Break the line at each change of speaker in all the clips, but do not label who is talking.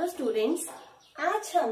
Hello students, आज हम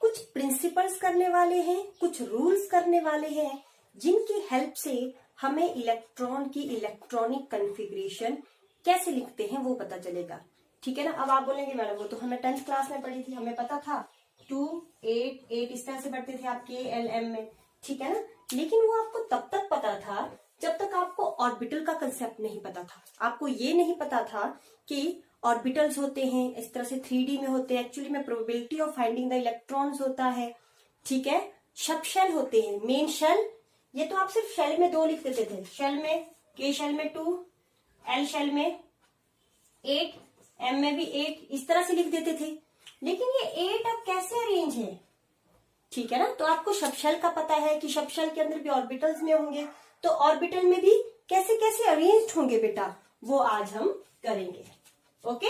कुछ प्रिंसिपल्स करने वाले हैं, कुछ रूल्स करने वाले हैं जिनकी हेल्प से हमें इलेक्ट्रॉन की इलेक्ट्रॉनिक कॉन्फ़िगरेशन कैसे लिखते हैं वो पता चलेगा। ठीक है ना। अब आप बोलेंगे मैडम वो तो हमें 10th क्लास में पढ़ी थी, हमें पता था 2, 8, 8 इस तरह से पढ़ते थे आप KLM में, ठीक है ना। लेकिन वो आपको तब तक पता था जब तक आपको ऑर्बिटल का कंसेप्ट नहीं पता था। आपको ये नहीं पता था कि ऑर्बिटल्स होते हैं, इस तरह से 3D में होते हैं, एक्चुअली में probability of finding the electrons होता है, ठीक है। सब शेल होते हैं, मेन शेल, ये तो आप सिर्फ शेल में 2 लिख देते थे, शेल में K शेल में 2, L शेल में 8, M में भी 8, इस तरह से लिख देते थे। लेकिन ये 8 अब कैसे अरेंज है, ठीक है ना। तो आपको सब शेल का पता है कि सब शेल के अंदर भी ऑर्बिटल्स में होंगे, तो ऑर्बिटल में भी कैसे कैसे अरेंज होंगे बेटा, वो आज हम करेंगे। ओके,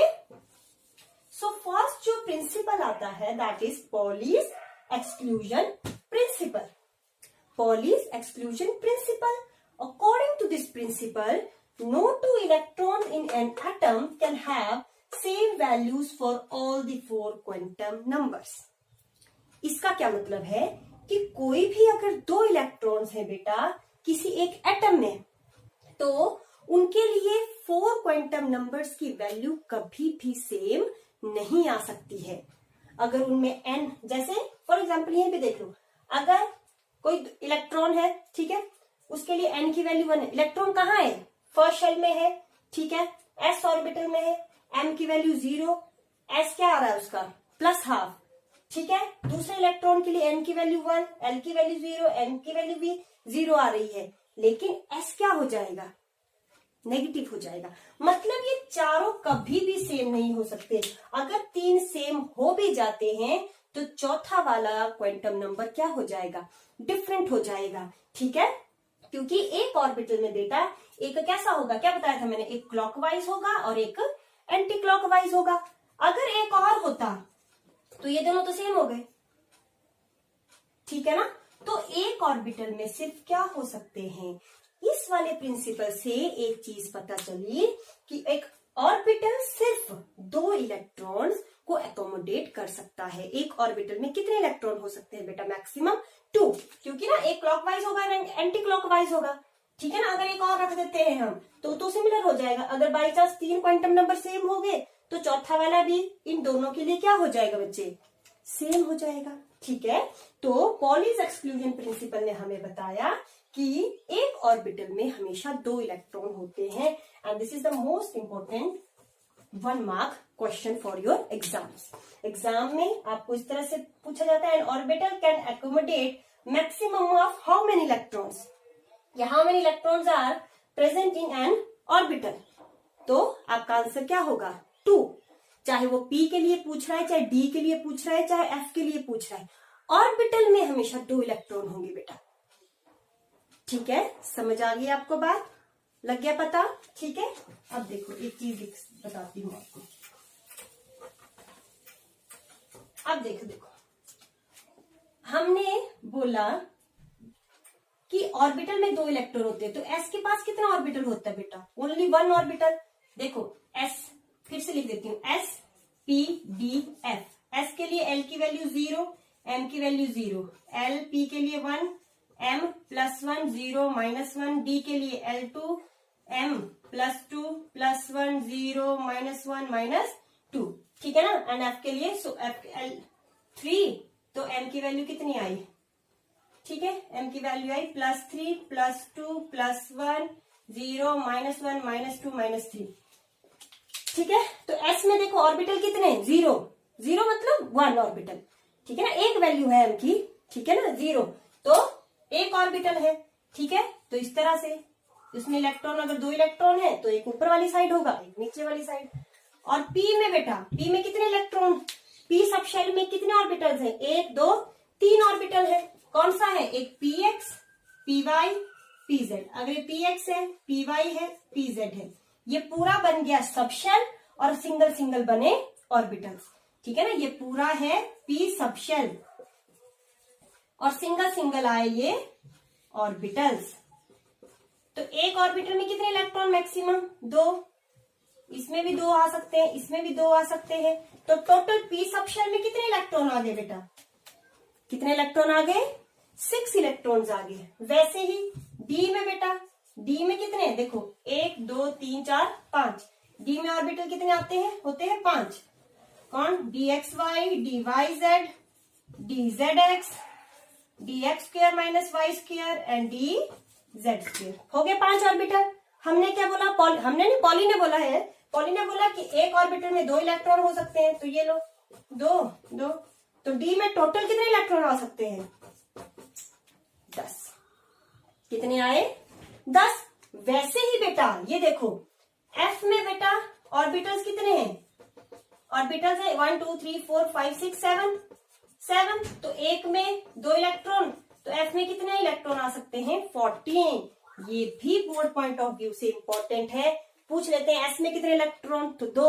सो फर्स्ट जो प्रिंसिपल आता है that is Pauli's exclusion principle. Pauli's exclusion principle, according to this principle no two electrons in an atom can have same values for all the 4 quantum numbers। इसका क्या मतलब है कि कोई भी अगर 2 इलेक्ट्रॉन्स हैं बेटा किसी एक एटम में, तो उनके लिए 4 क्वांटम नंबर्स की वैल्यू कभी भी सेम नहीं आ सकती है। अगर उनमें n, जैसे फॉर एग्जांपल यहीं पे देख लो, अगर कोई इलेक्ट्रॉन है, ठीक है, उसके लिए n की वैल्यू 1 है। इलेक्ट्रॉन कहाँ है, फर्स्ट शेल में है, ठीक है, s ऑर्बिटल में है, m की वैल्यू 0, s क्या आ रहा है उसका +12, ठीक है। दूसरे इलेक्ट्रॉन के लिए n की वैल्यू 1, l की वैल्यू 0, m की वैल्यू भी 0 आ रही है, लेकिन s क्या हो जाएगा, नेगेटिव हो जाएगा। मतलब ये चारों कभी भी सेम नहीं हो सकते। अगर 3 सेम हो भी जाते हैं तो चौथा वाला क्वांटम नंबर क्या हो जाएगा, डिफरेंट हो जाएगा, ठीक है। क्योंकि एक ऑर्बिटल में बेटा एक कैसा होगा, क्या बताया था मैंने, एक क्लॉकवाइज होगा और एक एंटी क्लॉकवाइज होगा। अगर एक और होता तो ये दोनों तो सेम हो गए, ठीक है ना। तो एक ऑर्बिटल में सिर्फ क्या हो सकते हैं, इस वाले प्रिंसिपल से एक चीज पता चली कि एक ऑर्बिटल सिर्फ 2 इलेक्ट्रॉन्स को एकोमोडेट कर सकता है। एक ऑर्बिटल में कितने इलेक्ट्रॉन हो सकते हैं बेटा, मैक्सिमम 2, क्योंकि ना एक क्लॉकवाइज होगा एंटी क्लॉकवाइज होगा, ठीक है ना। अगर एक और रख देते हैं हम तो सिमिलर हो जाएगा। अगर by chance 3 quantum number same हो गए तो चौथा वाला भी इन दोनों के लिए क्या हो जाएगा बच्चे, सेम हो जाएगा, ठीक है। तो पॉलीज एक्सक्लूजन प्रिंसिपल ने हमें बताया कि एक ऑर्बिटल में हमेशा 2 इलेक्ट्रॉन होते हैं, and this is the most important 1 mark question for your exams. Exam में आपको इस तरह से पूछा जाता है, an orbital can accommodate maximum of how many electrons, या how many electrons are present in an orbital. तो आपका आंसर क्या होगा, 2। चाहे वो P के लिए पूछ रहा है, चाहे D के लिए पूछ रहा है, चाहे F के लिए पूछ रहा है, ऑर्बिटल में हमेशा 2 इलेक्ट्रॉन होंगे बेटा, ठीक है। समझ आ गई आपको बात, लग गया पता, ठीक है। अब देखो एक चीज बताती हूँ आपको। अब देखो हमने बोला कि ऑर्बिटल में 2 इलेक्ट्रॉन होते हैं, तो S के पास कितना ऑर्बिटल होता है बेटा, ओनली 1 ऑर्बिटल। देखो S फिर से लिख देती हूँ, S P D F। S के लिए L की वैल्यू 0, M की वैल्यू 0, L P के लिए 1, M +1 0 -1, D के लिए L2 M +2 +1 0 -1 -2, ठीक है ना। एंड F के लिए L3, तो M की वैल्यू कितनी आई, ठीक है, M की वैल्यू आई +3 +2 +1 0 -1 -2 -3, ठीक है। तो S में देखो ऑर्बिटल कितने, 0 0 मतलब 1 ऑर्बिटल, ठीक है ना। एक वैल्यू है M की, ठीक है ना, 0, तो एक ऑर्बिटल है, ठीक है। तो इस तरह से इसमें इलेक्ट्रॉन, अगर 2 इलेक्ट्रॉन है तो एक ऊपर वाली साइड होगा, एक नीचे वाली साइड। और P में बेटा, P में कितने इलेक्ट्रॉन, P सब शेल में कितने ऑर्बिटल्स हैं, 1 2 3 ऑर्बिटल है। कौन सा है, एक PX PY PZ। अगर ये PX है, PY है, PZ है, ये पूरा बन गया सब शेल और सिंगल सिंगल बने ऑर्बिटल्स, ठीक है ना। ये पूरा है P सब शेल और सिंगल सिंगल आए ये ऑर्बिटल्स। तो एक ऑर्बिटल में कितने इलेक्ट्रॉन मैक्सिमम, 2, इसमें भी 2 आ सकते हैं, इसमें भी 2 आ सकते हैं। तो टोटल पी सब शेल में कितने इलेक्ट्रॉन आ गए बेटा? कितने इलेक्ट्रॉन आ गए? 6 इलेक्ट्रॉन्स आ गए। वैसे ही डी में बेटा, डी में कितने? देखो 1 2 3 4 5। डी में ऑर्बिटल कितने आते हैं? होते हैं 5। कौन? D x y, d y z, d z x, d x square minus y square and d z square. हो गए 5 ऑर्बिटल। हमने क्या बोला? हमने नहीं, पॉली ने बोला है। पॉली ने बोला कि एक ऑर्बिटल में 2 इलेक्ट्रॉन हो सकते हैं। तो ये लो 2 तो डी में टोटल कितने इलेक्ट्रॉन आ सकते हैं? 10। कितने आए? 10। वैसे ही बेटा ये देखो एफ में बेटा ऑर्बिटल्स कितने हैं? ऑर्बिटल्स है 1 2 3 4 5 6 7। तो एक में 2 इलेक्ट्रॉन, तो एफ में कितने इलेक्ट्रॉन आ सकते हैं? 14। ये भी बोर्ड पॉइंट ऑफ व्यू से इंपॉर्टेंट है। पूछ लेते हैं एस में कितने इलेक्ट्रॉन? तो 2।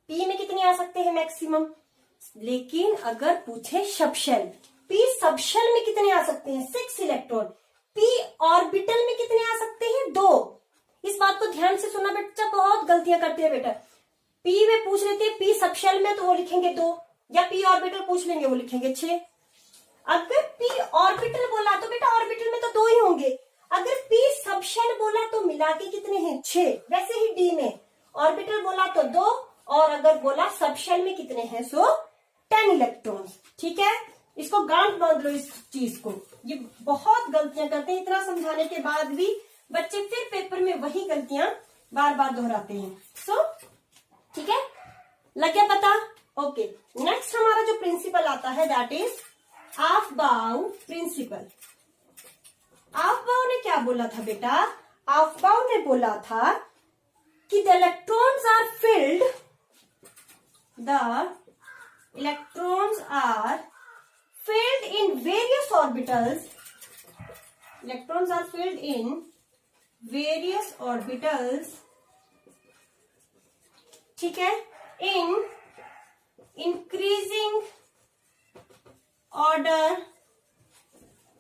पी में कितने आ सकते हैं मैक्सिमम? लेकिन अगर पूछे सबशेल, पी सबशेल में कितने आ सकते हैं? 6 इलेक्ट्रॉन। पी ऑर्बिटल में कितने आ सकते हैं? 2। इस बात को ध्यान से सुनना बच्चा, बहुत गलतियां करते हैं बेटा। पी में पूछ लेते हैं पी सबशेल में, तो वो लिखेंगे 2, या पी ऑर्बिटल पूछ लेंगे वो लिखेंगे 6। अगर पी ऑर्बिटल बोला तो बेटा ऑर्बिटल में तो 2 ही होंगे। अगर पी सबशेल बोला तो मिला के कितने हैं? 6। वैसे ही डी में ऑर्बिटल बोला तो 2, और अगर बोला सबशेल में कितने हैं? सो 10 इलेक्ट्रॉन्स। ठीक है, इसको गांठ बांध लो इस चीज को। ये बहुत गलतियां करते हैं, इतना समझाने के बाद भी बच्चे फिर पेपर में वही गलतियां बार बार दोहराते हैं। सो ठीक है, लग गया पता? ओके, नेक्स्ट हमारा जो प्रिंसिपल आता है दैट इज ऑफबाउ प्रिंसिपल। ऑफबाउ ने क्या बोला था बेटा? ऑफबाउ ने बोला था कि द इलेक्ट्रॉन्स आर फिल्ड, द electrons are filled in various orbitals. Electrons are filled in various orbitals. ठीक है, in increasing order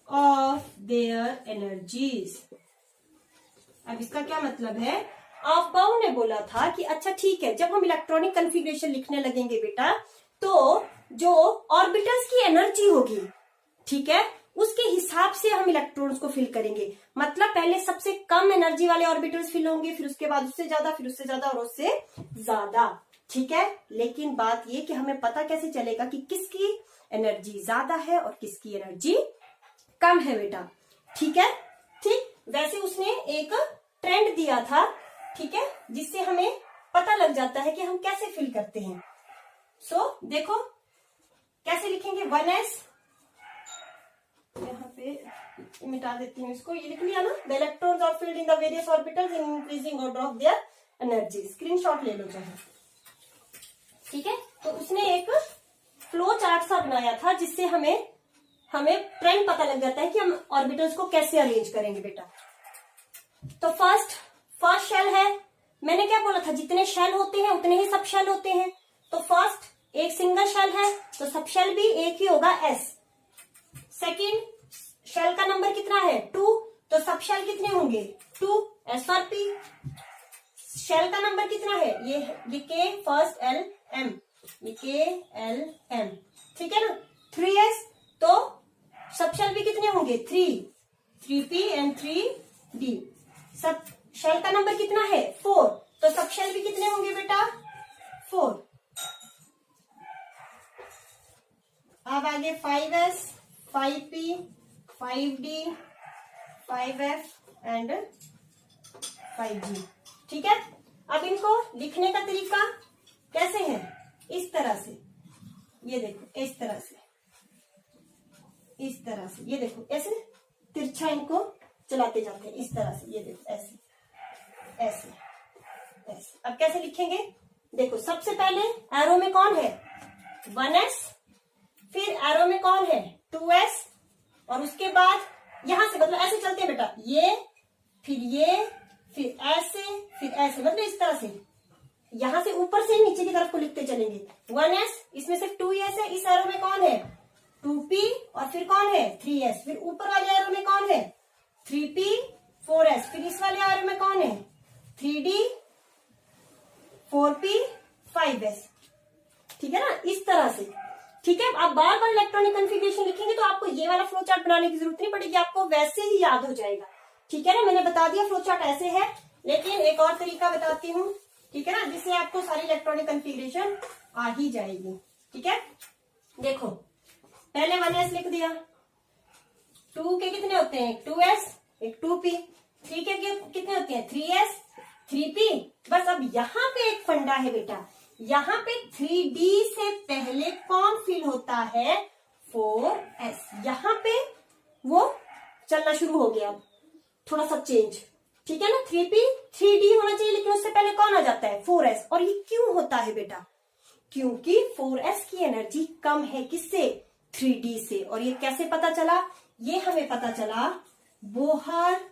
of their energies. अब इसका क्या मतलब है? ऑफबाउ ने बोला था कि अच्छा ठीक है, जब हम इलेक्ट्रॉनिक कन्फिग्रेशन लिखने लगेंगे बेटा, तो जो ऑर्बिटल्स की एनर्जी होगी, ठीक है, उसके हिसाब से हम इलेक्ट्रॉन्स को फिल करेंगे। मतलब पहले सबसे कम एनर्जी वाले ऑर्बिटल्स फिल होंगे, फिर उसके बाद उससे ज्यादा, फिर उससे ज्यादा और उससे ज्यादा। ठीक है, लेकिन बात ये कि हमें पता कैसे चलेगा कि किसकी एनर्जी ज्यादा है और किसकी एनर्जी कम है बेटा? ठीक है, ठीक। वैसे उसने एक ट्रेंड दिया था, ठीक है, जिससे हमें पता लग जाता है कि हम कैसे फिल करते हैं। सो देखो कैसे लिखेंगे? 1s, यहाँ पे मिटा देती हूँ इसको, ये लिख लिया ना, the electrons are filled in the various orbitals in increasing order of their energy. Screenshot ले लो चाहे। ठीक है, तो उसने एक फ्लो चार्ट सा बनाया था जिससे हमें ट्रेंड पता लग जाता है कि हम ऑर्बिटल्स को कैसे अरेंज करेंगे बेटा। तो फर्स्ट शेल है, मैंने क्या बोला था? जितने शेल होते हैं उतने ही सब शेल होते हैं। तो फर्स्ट एक सिंगल शेल है, तो सब शेल भी एक ही होगा, एस। सेकंड शेल का नंबर कितना है? 2, तो सब शेल कितने होंगे? 2, एस और पी। शेल का नंबर कितना है? ये के, फर्स्ट एल एम, ये के एल एम, ठीक है ना। 3s, तो सब शेल भी कितने होंगे? 3p and 3d। सब शेल का नंबर कितना है? 4, तो सब शेल भी कितने होंगे बेटा? 4। अब आगे 5s, 5p, 5d, 5f and 5g। ठीक है, अब इनको लिखने का तरीका कैसे है? इस तरह से, ये देखो, इस तरह से, इस तरह से, ये देखो ऐसे तिरछा इनको चलाते जाते हैं, इस तरह से, ये देखो ऐसे ऐसे ऐसे। अब कैसे लिखेंगे? देखो सबसे पहले एरो में कौन है? 1s, फिर एरो में कौन है? 2s, और उसके बाद यहां से, मतलब ऐसे चलते हैं बेटा, ये, फिर ऐसे, फिर ऐसे, मतलब इस तरह से, यहां से ऊपर से नीचे की तरफ को लिखते चलेंगे। 1s, इसमें से 2s है, इस एरो में कौन है? 2p, और फिर कौन है? 3s, फिर ऊपर वाले एरो में कौन है? 3p, 4s, फिर इस वाले एरो में कौन है? 3d, 4p 5s, ठीक है ना, इस तरह से। ठीक है, आप बार बार इलेक्ट्रॉनिक कॉन्फ़िगरेशन लिखेंगे तो आपको ये वाला फ्लो चार्ट बनाने की जरूरत नहीं पड़ेगी, आपको वैसे ही याद हो जाएगा। ठीक है ना, मैंने बता दिया फ्लो चार्ट ऐसे है, लेकिन एक और तरीका बताती हूँ, ठीक है ना, जिससे आपको सारी इलेक्ट्रॉनिक कॉन्फ़िगरेशन आ ही जाएगी। ठीक है, देखो पहले 1s लिख दिया, 2 के कितने होते हैं, 2s, एक 2p, 3 के कितने होते हैं, 3s, 3p। बस अब यहाँ पे एक फंडा है बेटा, यहाँ पे 3d से पहले कौन फिल होता है, 4s। यहाँ पे वो चलना शुरू हो गया, अब थोड़ा सा चेंज, ठीक है ना, 3p 3d होना चाहिए, लेकिन उससे पहले कौन आ जाता है, 4s। और ये क्यों होता है बेटा, क्योंकि 4s की एनर्जी कम है किससे, 3d से। और ये कैसे पता चला, ये हमें पता चला बोहर-बरीज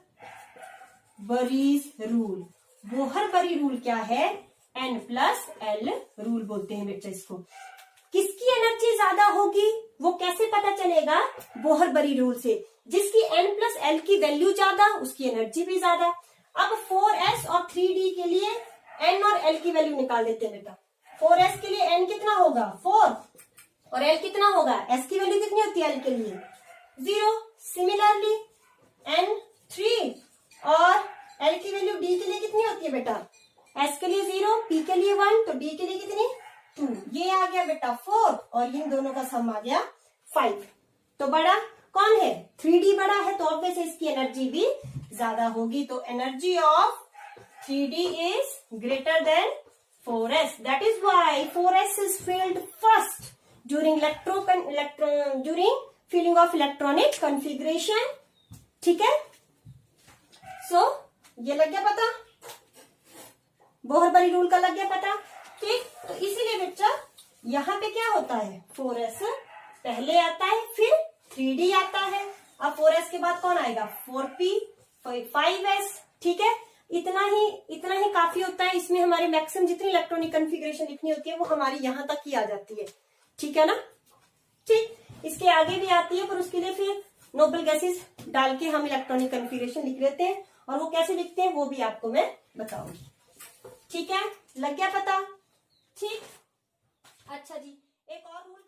रूल। बोहर-बरी रूल क्या है, N+L रूल बोलते हैं बेटा इसको। किसकी एनर्जी ज्यादा होगी वो कैसे पता चलेगा, बोहर-बरी रूल से। जिसकी N+L की वैल्यू ज्यादा उसकी एनर्जी भी ज्यादा। अब 4s और 3d के लिए N और L की वैल्यू निकाल देते हैं बेटा। 4s के लिए N कितना होगा, 4, और L कितना होगा, S की वैल्यू कितनी होती है L के लिए, 0। सिमिलरली N3 और L की वैल्यू D के लिए कितनी होती है बेटा, S के लिए 0, P के लिए 1, तो D के लिए कितनी, 2। ये आ गया बेटा 4 और इन दोनों का सम आ गया 5। तो बड़ा कौन है, 3D बड़ा है, तो ऑब्वियस इसकी एनर्जी भी ज्यादा होगी। तो energy of 3D is greater than 4s। That is why 4s is filled first during during filling of electronic configuration। ठीक है, सो ये लग गया पता, बोहर-बरी रूल का लग गया पता। ठीक, तो इसीलिए बच्चा यहाँ पे क्या होता है, 4s पहले आता है, फिर 3d आता है। अब 4s के बाद कौन आएगा, 4p 5s। ठीक है, इतना ही काफी होता है। इसमें हमारे मैक्सिमम जितनी इलेक्ट्रॉनिक कॉन्फ़िगरेशन लिखनी होती है वो हमारी यहाँ तक ही आ जाती है। ठीक है ना, ठीक, इसके आगे भी आती है, पर उसके लिए फिर नोबल गैसेस डाल के हम इलेक्ट्रॉनिक कॉन्फ़िगरेशन लिख लेते हैं, और वो कैसे लिखते हैं वो भी आपको मैं बताऊंगी। ठीक है, लग गया पता। ठीक, अच्छा जी, एक और रूल